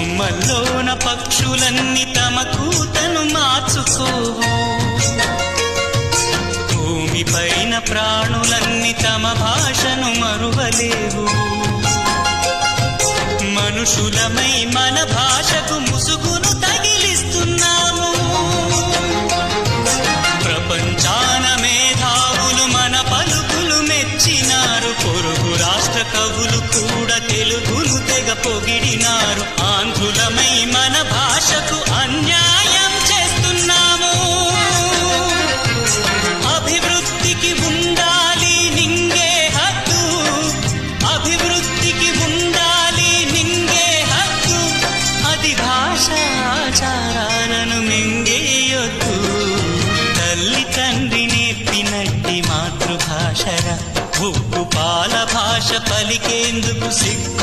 కొమ్మల్లోన పక్షులన్నీ తమ కూతను మార్చుకోవు, భూమిపైన ప్రాణులన్నీ తమ భాషను మరువలేవు. మనుషులమై మన భాషకు ముసుగును తగిలిస్తున్నాము. ప్రపంచాన మేధావులు మన పలుకులు మెచ్చినారు, పొరుగు రాష్ట్ర కవులు కూడా తెలుగును తెగ పొగిడినారు. ఆంధ్రులమై మన భాషకు అన్యాయం చేస్తున్నాము. అభివృద్ధికి ఉండాలి నింగే హక్కు, అభివృద్ధికి ఉండాలి నింగే హక్కు. అది భాషాచారాలను మింగేయొద్దు. తల్లి తండ్రి నేర్పినట్టి మాతృభాషరా, ఉప్పు పాల భాష పలికేందుకు సిగ్గు